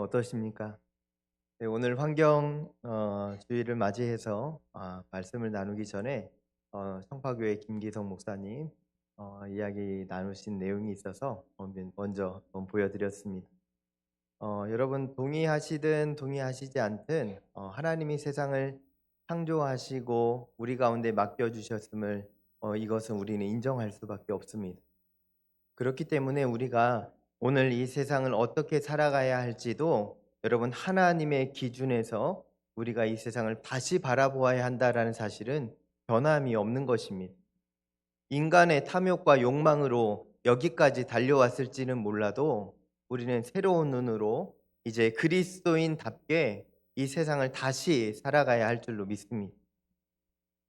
어떠십니까? 네, 오늘 환경 주의를 맞이해서 말씀을 나누기 전에 성파교회 김기성 목사님 이야기 나누신 내용이 있어서 먼저 보여드렸습니다. 여러분 동의하시든 동의하시지 않든 하나님이 세상을 창조하시고 우리 가운데 맡겨주셨음을 이것은 우리는 인정할 수밖에 없습니다. 그렇기 때문에 우리가 오늘 이 세상을 어떻게 살아가야 할지도 여러분 하나님의 기준에서 우리가 이 세상을 다시 바라보아야 한다라는 사실은 변함이 없는 것입니다. 인간의 탐욕과 욕망으로 여기까지 달려왔을지는 몰라도 우리는 새로운 눈으로 이제 그리스도인답게 이 세상을 다시 살아가야 할 줄로 믿습니다.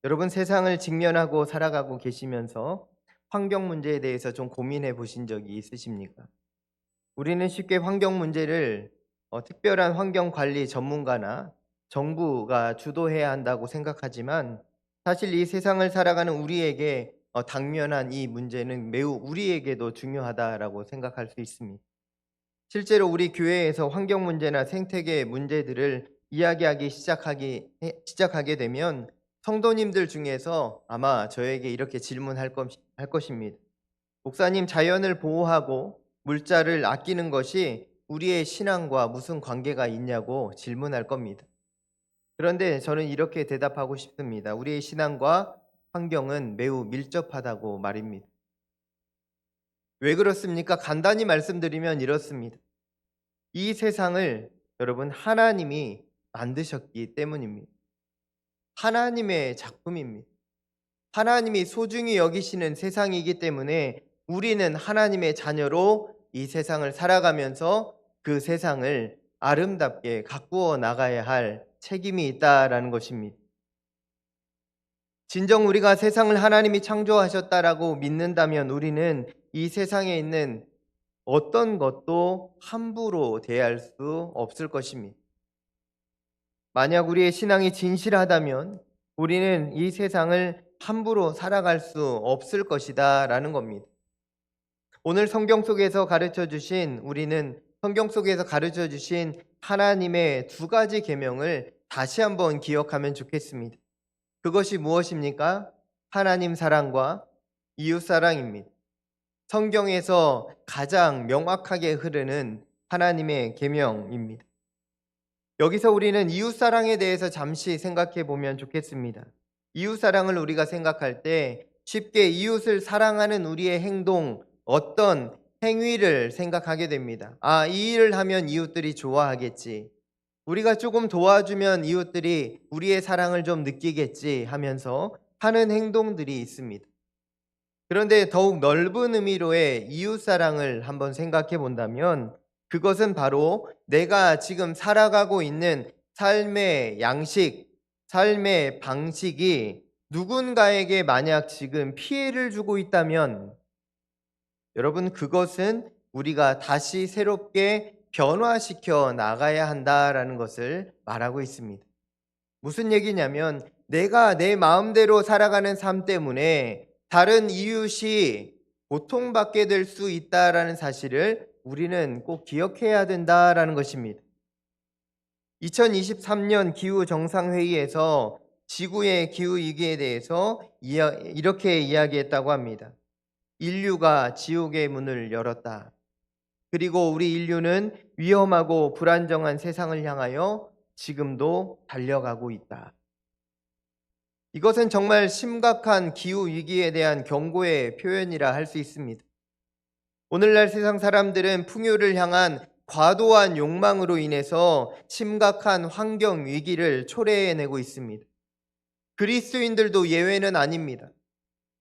여러분 세상을 직면하고 살아가고 계시면서 환경 문제에 대해서 좀 고민해 보신 적이 있으십니까? 우리는 쉽게 환경 문제를 특별한 환경 관리 전문가나 정부가 주도해야 한다고 생각하지만 사실 이 세상을 살아가는 우리에게 당면한 이 문제는 매우 우리에게도 중요하다라고 생각할 수 있습니다. 실제로 우리 교회에서 환경 문제나 생태계 문제들을 이야기하기 시작하게 되면 성도님들 중에서 아마 저에게 이렇게 할 것입니다. 목사님, 자연을 보호하고 물자를 아끼는 것이 우리의 신앙과 무슨 관계가 있냐고 질문할 겁니다. 그런데 저는 이렇게 대답하고 싶습니다. 우리의 신앙과 환경은 매우 밀접하다고 말입니다. 왜 그렇습니까? 간단히 말씀드리면 이렇습니다. 이 세상을 여러분 하나님이 만드셨기 때문입니다. 하나님의 작품입니다. 하나님이 소중히 여기시는 세상이기 때문에 우리는 하나님의 자녀로 이 세상을 살아가면서 그 세상을 아름답게 가꾸어 나가야 할 책임이 있다라는 것입니다. 진정 우리가 세상을 하나님이 창조하셨다라고 믿는다면 우리는 이 세상에 있는 어떤 것도 함부로 대할 수 없을 것입니다. 만약 우리의 신앙이 진실하다면 우리는 이 세상을 함부로 살아갈 수 없을 것이다 라는 겁니다. 오늘 성경 속에서 가르쳐 주신 하나님의 두 가지 계명을 다시 한번 기억하면 좋겠습니다. 그것이 무엇입니까? 하나님 사랑과 이웃 사랑입니다. 성경에서 가장 명확하게 흐르는 하나님의 계명입니다. 여기서 우리는 이웃 사랑에 대해서 잠시 생각해 보면 좋겠습니다. 이웃 사랑을 우리가 생각할 때 쉽게 이웃을 사랑하는 우리의 행동, 어떤 행위를 생각하게 됩니다. 이 일을 하면 이웃들이 좋아하겠지. 우리가 조금 도와주면 이웃들이 우리의 사랑을 좀 느끼겠지 하면서 하는 행동들이 있습니다. 그런데 더욱 넓은 의미로의 이웃 사랑을 한번 생각해 본다면 그것은 바로 내가 지금 살아가고 있는 삶의 양식, 삶의 방식이 누군가에게 만약 지금 피해를 주고 있다면 여러분 그것은 우리가 다시 새롭게 변화시켜 나가야 한다라는 것을 말하고 있습니다. 무슨 얘기냐면 내가 내 마음대로 살아가는 삶 때문에 다른 이웃이 고통받게 될 수 있다라는 사실을 우리는 꼭 기억해야 된다라는 것입니다. 2023년 기후 정상회의에서 지구의 기후 위기에 대해서 이렇게 이야기했다고 합니다. 인류가 지옥의 문을 열었다. 그리고 우리 인류는 위험하고 불안정한 세상을 향하여 지금도 달려가고 있다. 이것은 정말 심각한 기후 위기에 대한 경고의 표현이라 할 수 있습니다. 오늘날 세상 사람들은 풍요를 향한 과도한 욕망으로 인해서 심각한 환경 위기를 초래해내고 있습니다. 그리스도인들도 예외는 아닙니다.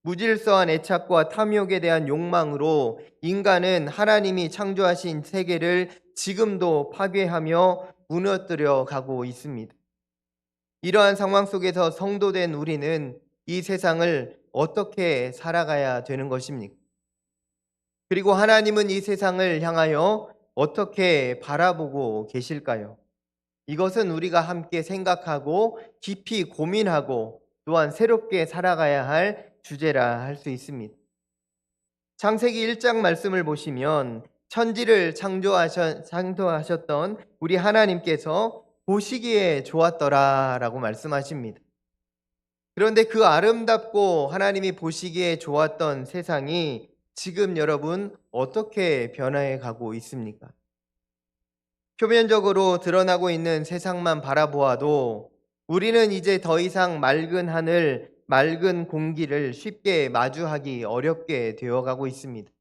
무질서한 애착과 탐욕에 대한 욕망으로 인간은 하나님이 창조하신 세계를 지금도 파괴하며 무너뜨려 가고 있습니다. 이러한 상황 속에서 성도된 우리는 이 세상을 어떻게 살아가야 되는 것입니까? 그리고 하나님은 이 세상을 향하여 어떻게 바라보고 계실까요? 이것은 우리가 함께 생각하고 깊이 고민하고 또한 새롭게 살아가야 할 주제라 할 수 있습니다. 창세기 1장 말씀을 보시면 천지를 창조하셨던 우리 하나님께서 보시기에 좋았더라라고 말씀하십니다. 그런데 그 아름답고 하나님이 보시기에 좋았던 세상이 지금 여러분 어떻게 변화해 가고 있습니까? 표면적으로 드러나고 있는 세상만 바라보아도 우리는 이제 더 이상 맑은 하늘, 맑은 공기를 쉽게 마주하기 어렵게 되어가고 있습니다.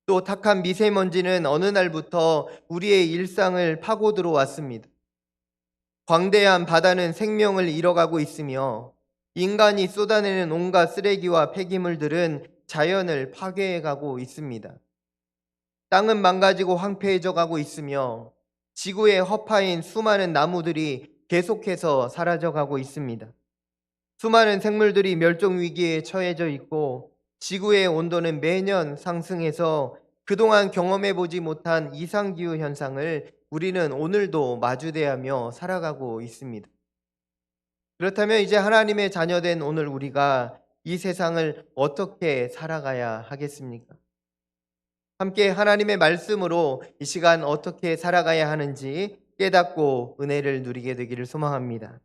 또 탁한 미세먼지는 어느 날부터 우리의 일상을 파고 들어왔습니다. 광대한 바다는 생명을 잃어가고 있으며 인간이 쏟아내는 온갖 쓰레기와 폐기물들은 자연을 파괴해가고 있습니다. 땅은 망가지고 황폐해져 가고 있으며 지구의 허파인 수많은 나무들이 계속해서 사라져 가고 있습니다. 수많은 생물들이 멸종 위기에 처해져 있고 지구의 온도는 매년 상승해서 그동안 경험해 보지 못한 이상기후 현상을 우리는 오늘도 마주대하며 살아가고 있습니다. 그렇다면 이제 하나님의 자녀된 오늘 우리가 이 세상을 어떻게 살아가야 하겠습니까? 함께 하나님의 말씀으로 이 시간 어떻게 살아가야 하는지 깨닫고 은혜를 누리게 되기를 소망합니다.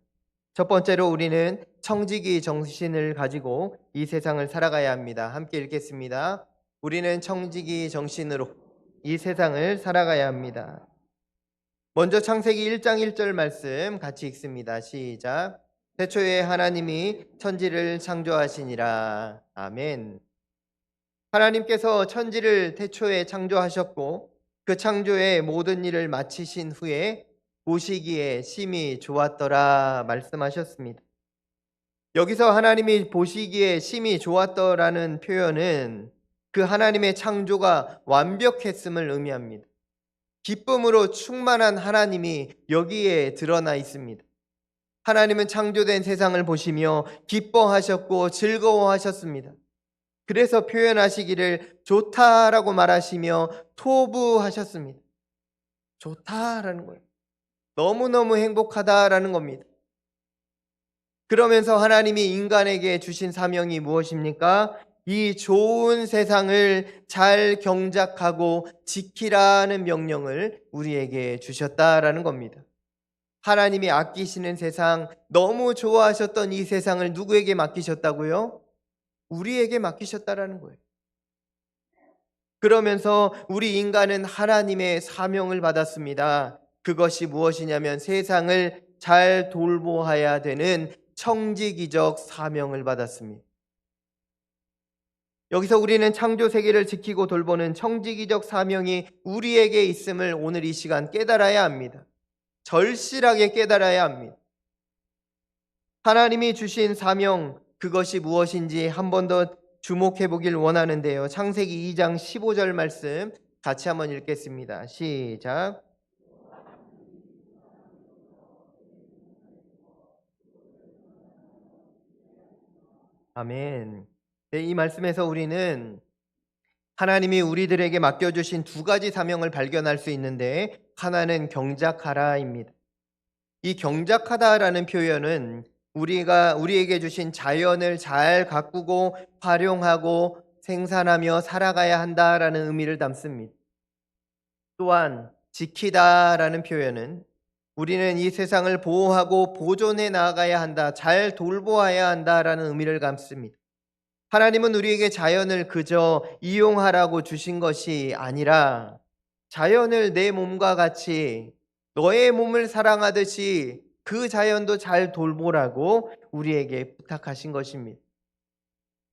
첫 번째로 우리는 청지기 정신을 가지고 이 세상을 살아가야 합니다. 함께 읽겠습니다. 우리는 청지기 정신으로 이 세상을 살아가야 합니다. 먼저 창세기 1장 1절 말씀 같이 읽습니다. 시작. 태초에 하나님이 천지를 창조하시니라. 아멘. 하나님께서 천지를 태초에 창조하셨고 그 창조의 모든 일을 마치신 후에 보시기에 심히 좋았더라 말씀하셨습니다. 여기서 하나님이 보시기에 심히 좋았더라는 표현은 그 하나님의 창조가 완벽했음을 의미합니다. 기쁨으로 충만한 하나님이 여기에 드러나 있습니다. 하나님은 창조된 세상을 보시며 기뻐하셨고 즐거워하셨습니다. 그래서 표현하시기를 좋다라고 말하시며 토부하셨습니다. 좋다라는 거예요. 너무너무 행복하다라는 겁니다. 그러면서 하나님이 인간에게 주신 사명이 무엇입니까? 이 좋은 세상을 잘 경작하고 지키라는 명령을 우리에게 주셨다라는 겁니다. 하나님이 아끼시는 세상, 너무 좋아하셨던 이 세상을 누구에게 맡기셨다고요? 우리에게 맡기셨다라는 거예요. 그러면서 우리 인간은 하나님의 사명을 받았습니다. 그것이 무엇이냐면 세상을 잘 돌보아야 되는 청지기적 사명을 받았습니다. 여기서 우리는 창조 세계를 지키고 돌보는 청지기적 사명이 우리에게 있음을 오늘 이 시간 깨달아야 합니다. 절실하게 깨달아야 합니다. 하나님이 주신 사명, 그것이 무엇인지 한 번 더 주목해 보길 원하는데요. 창세기 2장 15절 말씀 같이 한번 읽겠습니다. 시작. 아멘. 네, 이 말씀에서 우리는 하나님이 우리들에게 맡겨주신 두 가지 사명을 발견할 수 있는데 하나는 경작하라입니다. 이 경작하다라는 표현은 우리에게 주신 자연을 잘 가꾸고 활용하고 생산하며 살아가야 한다라는 의미를 담습니다. 또한 지키다라는 표현은 우리는 이 세상을 보호하고 보존해 나가야 한다, 잘 돌보아야 한다라는 의미를 담습니다. 하나님은 우리에게 자연을 그저 이용하라고 주신 것이 아니라 자연을 내 몸과 같이 너의 몸을 사랑하듯이 그 자연도 잘 돌보라고 우리에게 부탁하신 것입니다.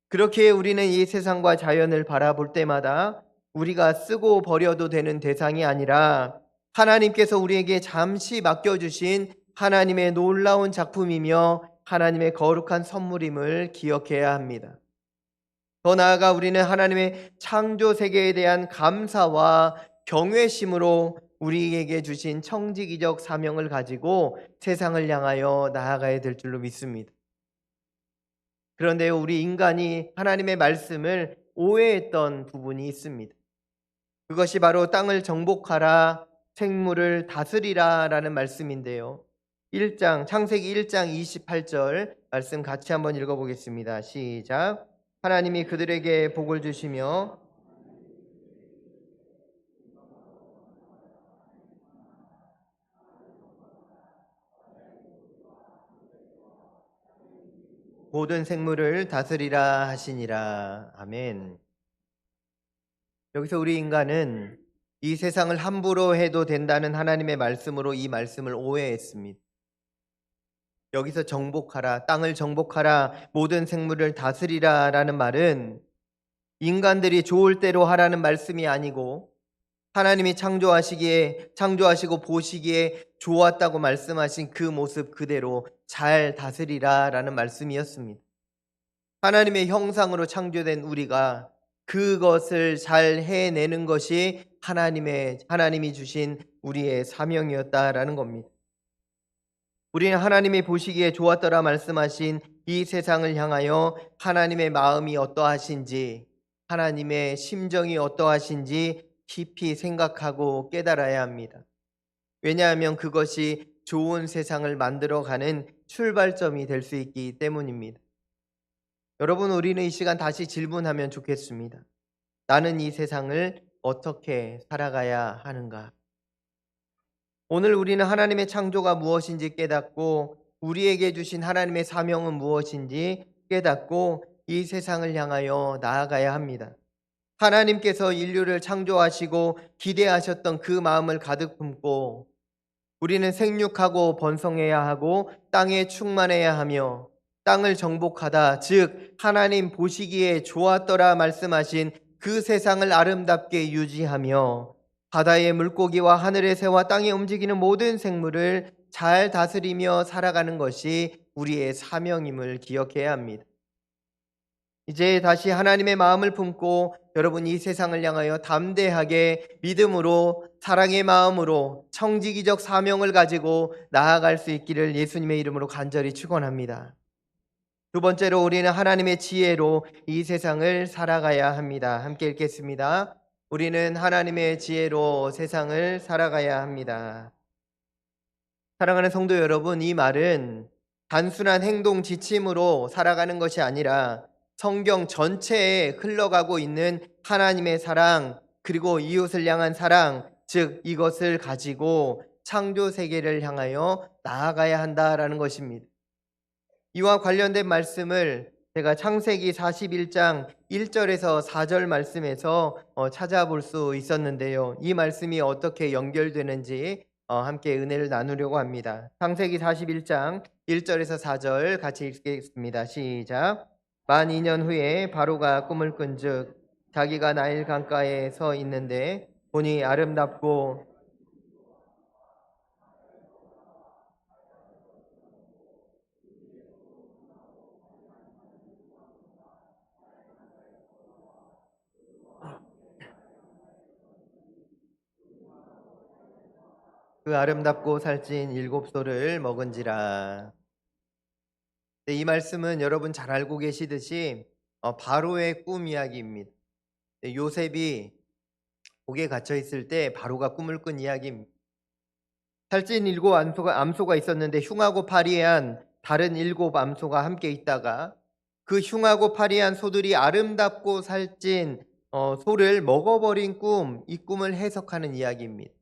그렇게 우리는 이 세상과 자연을 바라볼 때마다 우리가 쓰고 버려도 되는 대상이 아니라 하나님께서 우리에게 잠시 맡겨주신 하나님의 놀라운 작품이며 하나님의 거룩한 선물임을 기억해야 합니다. 더 나아가 우리는 하나님의 창조 세계에 대한 감사와 경외심으로 우리에게 주신 청지기적 사명을 가지고 세상을 향하여 나아가야 될 줄로 믿습니다. 그런데 우리 인간이 하나님의 말씀을 오해했던 부분이 있습니다. 그것이 바로 땅을 정복하라, 생물을 다스리라 라는 말씀인데요. 창세기 1장 28절 말씀 같이 한번 읽어보겠습니다. 시작. 하나님이 그들에게 복을 주시며 모든 생물을 다스리라 하시니라. 아멘. 여기서 우리 인간은 이 세상을 함부로 해도 된다는 하나님의 말씀으로 이 말씀을 오해했습니다. 여기서 정복하라, 땅을 정복하라, 모든 생물을 다스리라 라는 말은 인간들이 좋을 대로 하라는 말씀이 아니고 하나님이 창조하시고 보시기에 좋았다고 말씀하신 그 모습 그대로 잘 다스리라 라는 말씀이었습니다. 하나님의 형상으로 창조된 우리가 그것을 잘 해내는 것이 하나님이 주신 우리의 사명이었다라는 겁니다. 우리는 하나님이 보시기에 좋았더라 말씀하신 이 세상을 향하여 하나님의 마음이 어떠하신지, 하나님의 심정이 어떠하신지 깊이 생각하고 깨달아야 합니다. 왜냐하면 그것이 좋은 세상을 만들어가는 출발점이 될 수 있기 때문입니다. 여러분, 우리는 이 시간 다시 질문하면 좋겠습니다. 나는 이 세상을 어떻게 살아가야 하는가? 오늘 우리는 하나님의 창조가 무엇인지 깨닫고 우리에게 주신 하나님의 사명은 무엇인지 깨닫고 이 세상을 향하여 나아가야 합니다. 하나님께서 인류를 창조하시고 기대하셨던 그 마음을 가득 품고 우리는 생육하고 번성해야 하고 땅에 충만해야 하며 땅을 정복하다, 즉 하나님 보시기에 좋았더라 말씀하신 그 세상을 아름답게 유지하며 바다의 물고기와 하늘의 새와 땅에 움직이는 모든 생물을 잘 다스리며 살아가는 것이 우리의 사명임을 기억해야 합니다. 이제 다시 하나님의 마음을 품고 여러분 이 세상을 향하여 담대하게 믿음으로 사랑의 마음으로 청지기적 사명을 가지고 나아갈 수 있기를 예수님의 이름으로 간절히 축원합니다. 두 번째로 우리는 하나님의 지혜로 이 세상을 살아가야 합니다. 함께 읽겠습니다. 우리는 하나님의 지혜로 세상을 살아가야 합니다. 사랑하는 성도 여러분, 이 말은 단순한 행동 지침으로 살아가는 것이 아니라 성경 전체에 흘러가고 있는 하나님의 사랑, 그리고 이웃을 향한 사랑, 즉 이것을 가지고 창조 세계를 향하여 나아가야 한다라는 것입니다. 이와 관련된 말씀을 제가 창세기 41장 1절에서 4절 말씀에서 찾아볼 수 있었는데요. 이 말씀이 어떻게 연결되는지 함께 은혜를 나누려고 합니다. 창세기 41장 1절에서 4절 같이 읽겠습니다. 시작. 만 2년 후에 바로가 꿈을 꾼즉 자기가 나일 강가에 서 있는데 보니 아름답고 그 아름답고 살찐 7소를 먹은지라. 네, 이 말씀은 여러분 잘 알고 계시듯이 바로의 꿈 이야기입니다. 네, 요셉이 옥에 갇혀 있을 때 바로가 꿈을 꾼 이야기입니다. 살찐 7 암소가 있었는데 흉하고 파리한 다른 7 암소가 함께 있다가 그 흉하고 파리한 소들이 아름답고 살찐 소를 먹어버린 이 꿈을 해석하는 이야기입니다.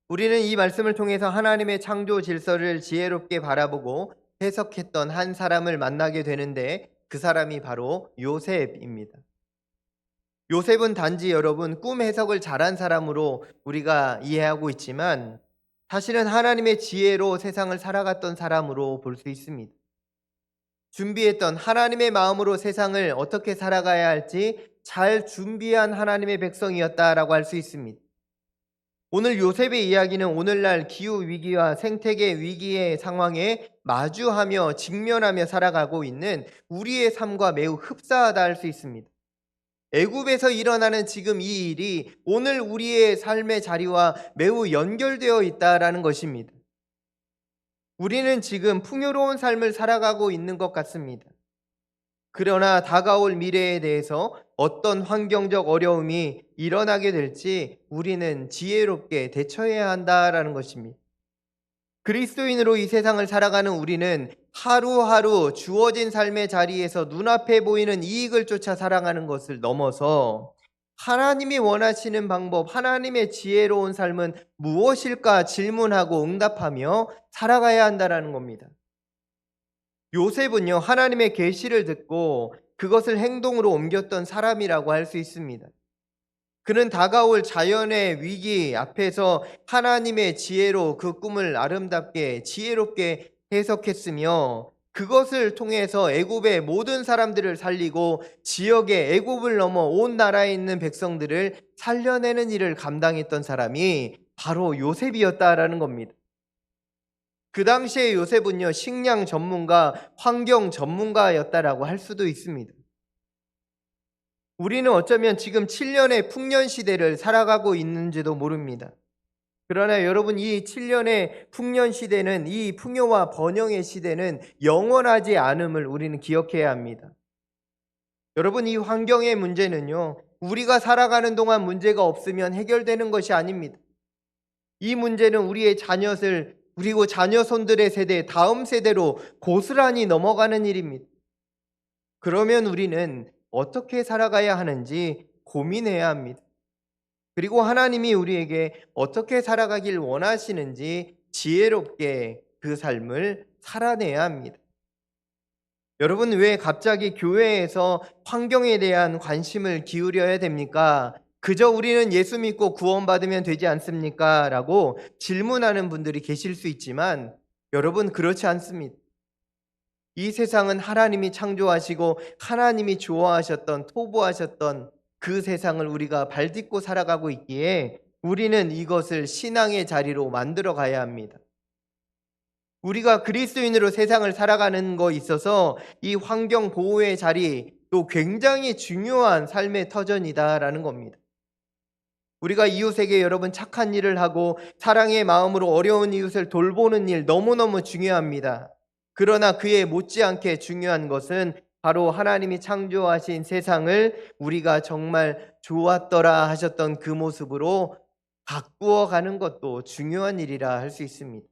우리는 이 말씀을 통해서 하나님의 창조 질서를 지혜롭게 바라보고 해석했던 한 사람을 만나게 되는데 그 사람이 바로 요셉입니다. 요셉은 단지 여러분 꿈 해석을 잘한 사람으로 우리가 이해하고 있지만 사실은 하나님의 지혜로 세상을 살아갔던 사람으로 볼 수 있습니다. 준비했던 하나님의 마음으로 세상을 어떻게 살아가야 할지 잘 준비한 하나님의 백성이었다라고 할 수 있습니다. 오늘 요셉의 이야기는 오늘날 기후위기와 생태계 위기의 상황에 마주하며 직면하며 살아가고 있는 우리의 삶과 매우 흡사하다 할 수 있습니다. 애굽에서 일어나는 지금 이 일이 오늘 우리의 삶의 자리와 매우 연결되어 있다라는 것입니다. 우리는 지금 풍요로운 삶을 살아가고 있는 것 같습니다. 그러나 다가올 미래에 대해서 어떤 환경적 어려움이 일어나게 될지 우리는 지혜롭게 대처해야 한다라는 것입니다. 그리스도인으로 이 세상을 살아가는 우리는 하루하루 주어진 삶의 자리에서 눈앞에 보이는 이익을 쫓아 살아가는 것을 넘어서 하나님이 원하시는 방법, 하나님의 지혜로운 삶은 무엇일까 질문하고 응답하며 살아가야 한다라는 겁니다. 요셉은요, 하나님의 계시를 듣고 그것을 행동으로 옮겼던 사람이라고 할 수 있습니다. 그는 다가올 자연의 위기 앞에서 하나님의 지혜로 그 꿈을 아름답게 지혜롭게 해석했으며, 그것을 통해서 애굽의 모든 사람들을 살리고 지역의 애굽을 넘어 온 나라에 있는 백성들을 살려내는 일을 감당했던 사람이 바로 요셉이었다라는 겁니다. 그 당시에 요셉은요, 식량 전문가, 환경 전문가였다라고 할 수도 있습니다. 우리는 어쩌면 지금 7년의 풍년 시대를 살아가고 있는지도 모릅니다. 그러나 여러분, 이 7년의 풍년 시대는, 이 풍요와 번영의 시대는 영원하지 않음을 우리는 기억해야 합니다. 여러분, 이 환경의 문제는요, 우리가 살아가는 동안 문제가 없으면 해결되는 것이 아닙니다. 이 문제는 우리의 자녀들, 그리고 자녀손들의 세대, 다음 세대로 고스란히 넘어가는 일입니다. 그러면 우리는 어떻게 살아가야 하는지 고민해야 합니다. 그리고 하나님이 우리에게 어떻게 살아가길 원하시는지 지혜롭게 그 삶을 살아내야 합니다. 여러분, 왜 갑자기 교회에서 환경에 대한 관심을 기울여야 됩니까? 그저 우리는 예수 믿고 구원받으면 되지 않습니까? 라고 질문하는 분들이 계실 수 있지만, 여러분, 그렇지 않습니다. 이 세상은 하나님이 창조하시고 하나님이 좋아하셨던, 토부하셨던 그 세상을 우리가 발딛고 살아가고 있기에 우리는 이것을 신앙의 자리로 만들어 가야 합니다. 우리가 그리스도인으로 세상을 살아가는 거 있어서 이 환경 보호의 자리, 또 굉장히 중요한 삶의 터전이다라는 겁니다. 우리가 이웃에게 여러분 착한 일을 하고 사랑의 마음으로 어려운 이웃을 돌보는 일 너무너무 중요합니다. 그러나 그에 못지않게 중요한 것은 바로 하나님이 창조하신 세상을 우리가 정말 좋았더라 하셨던 그 모습으로 바꾸어 가는 것도 중요한 일이라 할 수 있습니다.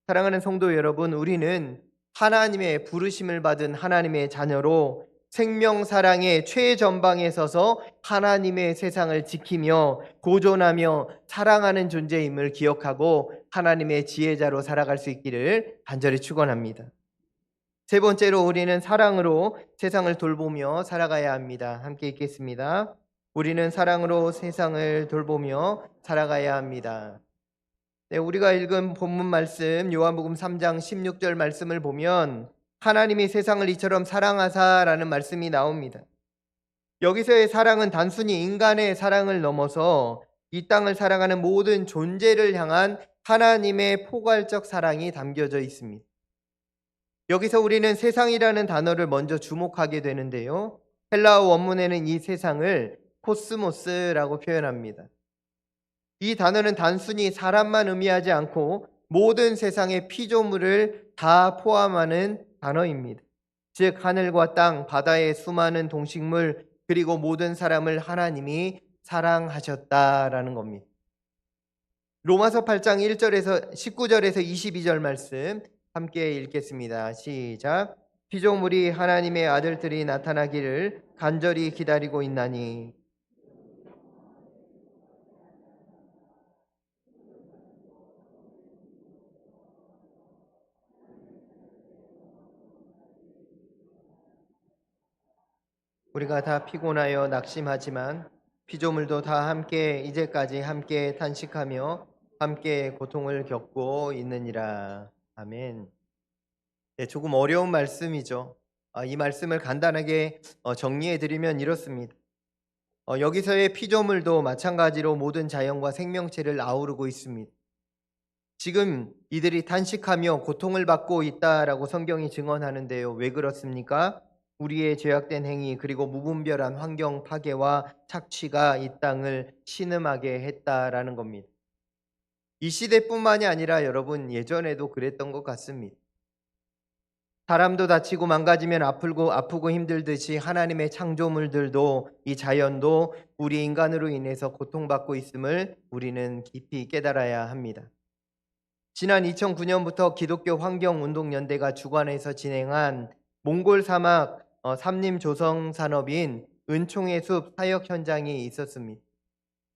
사랑하는 성도 여러분, 우리는 하나님의 부르심을 받은 하나님의 자녀로 생명 사랑의 최전방에 서서 하나님의 세상을 지키며 보존하며 사랑하는 존재임을 기억하고 하나님의 지혜자로 살아갈 수 있기를 간절히 축원합니다. 세 번째로, 우리는 사랑으로 세상을 돌보며 살아가야 합니다. 함께 읽겠습니다. 우리는 사랑으로 세상을 돌보며 살아가야 합니다. 네, 우리가 읽은 본문 말씀 요한복음 3장 16절 말씀을 보면 하나님이 세상을 이처럼 사랑하사라는 말씀이 나옵니다. 여기서의 사랑은 단순히 인간의 사랑을 넘어서 이 땅을 살아가는 모든 존재를 향한 하나님의 포괄적 사랑이 담겨져 있습니다. 여기서 우리는 세상이라는 단어를 먼저 주목하게 되는데요. 헬라어 원문에는 이 세상을 코스모스라고 표현합니다. 이 단어는 단순히 사람만 의미하지 않고 모든 세상의 피조물을 다 포함하는 단어입니다. 즉 하늘과 땅, 바다의 수많은 동식물, 그리고 모든 사람을 하나님이 사랑하셨다라는 겁니다. 로마서 8장 1절에서 19절에서 22절 말씀 함께 읽겠습니다. 시작. 피조물이 하나님의 아들들이 나타나기를 간절히 기다리고 있나니 우리가 다 피곤하여 낙심하지만 피조물도 다 함께 이제까지 함께 탄식하며 함께 고통을 겪고 있느니라. 아멘. 네, 조금 어려운 말씀이죠. 이 말씀을 간단하게 정리해 드리면 이렇습니다. 여기서의 피조물도 마찬가지로 모든 자연과 생명체를 아우르고 있습니다. 지금 이들이 탄식하며 고통을 받고 있다라고 성경이 증언하는데요. 왜 그렇습니까? 우리의 죄악된 행위, 그리고 무분별한 환경 파괴와 착취가 이 땅을 신음하게 했다라는 겁니다. 이 시대뿐만이 아니라 여러분, 예전에도 그랬던 것 같습니다. 사람도 다치고 망가지면 아프고 힘들듯이 하나님의 창조물들도, 이 자연도 우리 인간으로 인해서 고통받고 있음을 우리는 깊이 깨달아야 합니다. 지난 2009년부터 기독교 환경운동연대가 주관해서 진행한 몽골 사막 삼림 조성 산업인 은총의 숲 사역 현장이 있었습니다.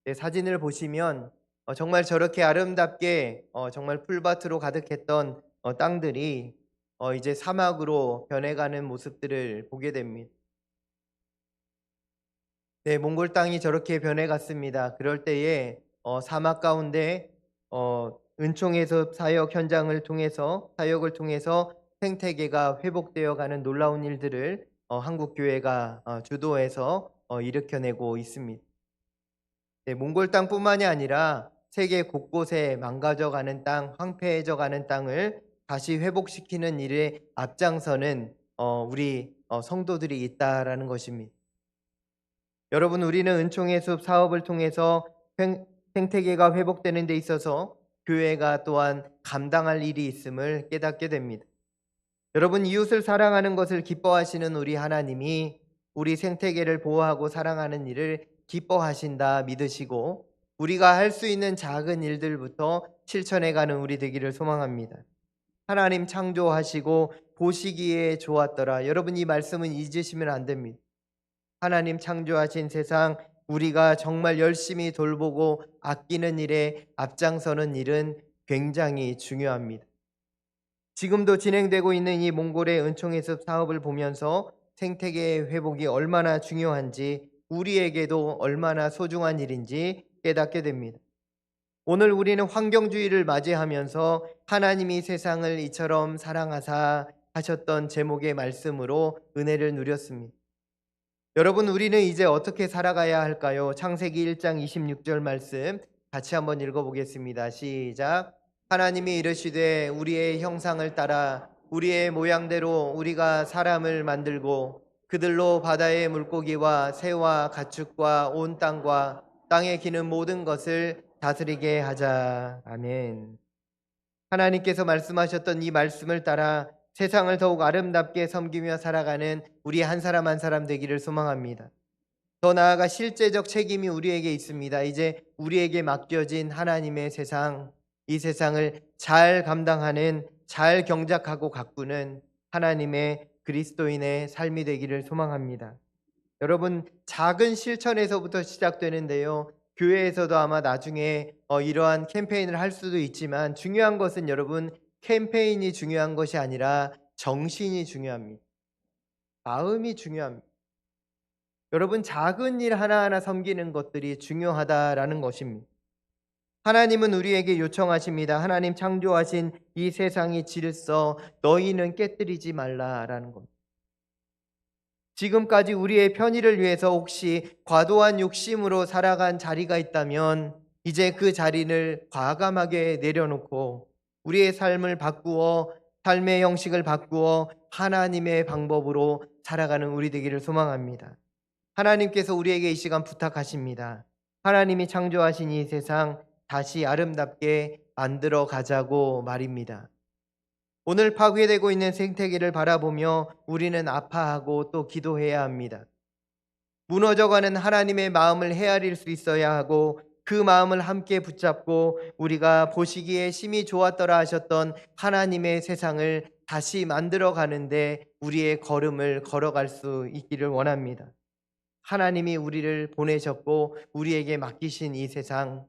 네, 사진을 보시면 정말 저렇게 아름답게 정말 풀밭으로 가득했던 땅들이 이제 사막으로 변해가는 모습들을 보게 됩니다. 네, 몽골 땅이 저렇게 변해갔습니다. 그럴 때에 사막 가운데 은총에서 사역을 통해서 생태계가 회복되어가는 놀라운 일들을 한국 교회가 주도해서 일으켜내고 있습니다. 네, 몽골 땅뿐만이 아니라 세계 곳곳에 망가져가는 땅, 황폐해져가는 땅을 다시 회복시키는 일에 앞장서는 우리 성도들이 있다라는 것입니다. 여러분, 우리는 은총의 숲 사업을 통해서 생태계가 회복되는 데 있어서 교회가 또한 감당할 일이 있음을 깨닫게 됩니다. 여러분, 이웃을 사랑하는 것을 기뻐하시는 우리 하나님이 우리 생태계를 보호하고 사랑하는 일을 기뻐하신다 믿으시고 우리가 할 수 있는 작은 일들부터 실천해가는 우리 되기를 소망합니다. 하나님 창조하시고 보시기에 좋았더라. 여러분, 이 말씀은 잊으시면 안 됩니다. 하나님 창조하신 세상, 우리가 정말 열심히 돌보고 아끼는 일에 앞장서는 일은 굉장히 중요합니다. 지금도 진행되고 있는 이 몽골의 은총의 숲 사업을 보면서 생태계의 회복이 얼마나 중요한지, 우리에게도 얼마나 소중한 일인지 깨닫게 됩니다. 오늘 우리는 환경주의를 맞이하면서 하나님이 세상을 이처럼 사랑하사 하셨던 제목의 말씀으로 은혜를 누렸습니다. 여러분, 우리는 이제 어떻게 살아가야 할까요? 창세기 1장 26절 말씀 같이 한번 읽어보겠습니다. 시작. 하나님이 이르시되 우리의 형상을 따라 우리의 모양대로 우리가 사람을 만들고 그들로 바다의 물고기와 새와 가축과 온 땅과 땅에 기는 모든 것을 다스리게 하자. 아멘. 하나님께서 말씀하셨던 이 말씀을 따라 세상을 더욱 아름답게 섬기며 살아가는 우리 한 사람 한 사람 되기를 소망합니다. 더 나아가 실제적 책임이 우리에게 있습니다. 이제 우리에게 맡겨진 하나님의 세상, 이 세상을 잘 감당하는, 잘 경작하고 가꾸는 하나님의 그리스도인의 삶이 되기를 소망합니다. 여러분, 작은 실천에서부터 시작되는데요. 교회에서도 아마 나중에 이러한 캠페인을 할 수도 있지만 중요한 것은 여러분, 캠페인이 중요한 것이 아니라 정신이 중요합니다. 마음이 중요합니다. 여러분, 작은 일 하나하나 섬기는 것들이 중요하다라는 것입니다. 하나님은 우리에게 요청하십니다. 하나님 창조하신 이 세상의 질서 너희는 깨뜨리지 말라라는 겁니다. 지금까지 우리의 편의를 위해서 혹시 과도한 욕심으로 살아간 자리가 있다면 이제 그 자리를 과감하게 내려놓고 우리의 삶을 바꾸어 삶의 형식을 바꾸어 하나님의 방법으로 살아가는 우리 되기를 소망합니다. 하나님께서 우리에게 이 시간 부탁하십니다. 하나님이 창조하신 이 세상 다시 아름답게 만들어 가자고 말입니다. 오늘 파괴되고 있는 생태계를 바라보며 우리는 아파하고 또 기도해야 합니다. 무너져가는 하나님의 마음을 헤아릴 수 있어야 하고 그 마음을 함께 붙잡고 우리가 보시기에 심히 좋았더라 하셨던 하나님의 세상을 다시 만들어 가는데 우리의 걸음을 걸어갈 수 있기를 원합니다. 하나님이 우리를 보내셨고 우리에게 맡기신 이 세상,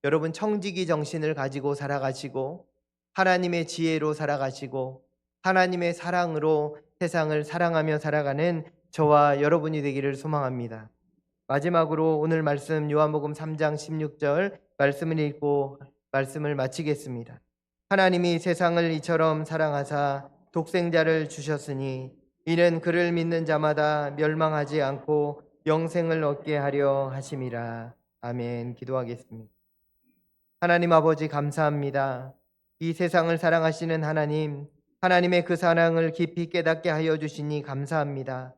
여러분 청지기 정신을 가지고 살아가시고 하나님의 지혜로 살아가시고 하나님의 사랑으로 세상을 사랑하며 살아가는 저와 여러분이 되기를 소망합니다. 마지막으로 오늘 말씀 요한복음 3장 16절 말씀을 읽고 말씀을 마치겠습니다. 하나님이 세상을 이처럼 사랑하사 독생자를 주셨으니 이는 그를 믿는 자마다 멸망하지 않고 영생을 얻게 하려 하심이라. 아멘. 기도하겠습니다. 하나님 아버지 감사합니다. 이 세상을 사랑하시는 하나님, 하나님의 그 사랑을 깊이 깨닫게 하여 주시니 감사합니다.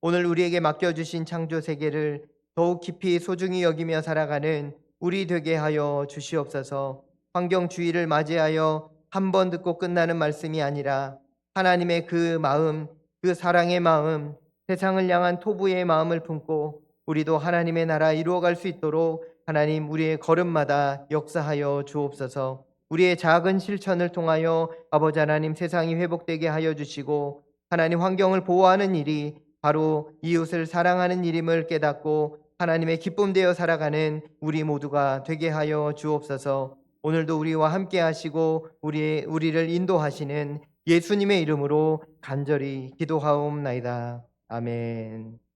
오늘 우리에게 맡겨주신 창조 세계를 더욱 깊이 소중히 여기며 살아가는 우리 되게 하여 주시옵소서. 환경주의를 맞이하여 한 번 듣고 끝나는 말씀이 아니라 하나님의 그 마음, 그 사랑의 마음, 세상을 향한 토부의 마음을 품고 우리도 하나님의 나라 이루어갈 수 있도록 하나님 우리의 걸음마다 역사하여 주옵소서. 우리의 작은 실천을 통하여 아버지 하나님 세상이 회복되게 하여 주시고 하나님 환경을 보호하는 일이 바로 이웃을 사랑하는 일임을 깨닫고 하나님의 기쁨 되어 살아가는 우리 모두가 되게 하여 주옵소서. 오늘도 우리와 함께 하시고 우리를 인도하시는 예수님의 이름으로 간절히 기도하옵나이다. 아멘.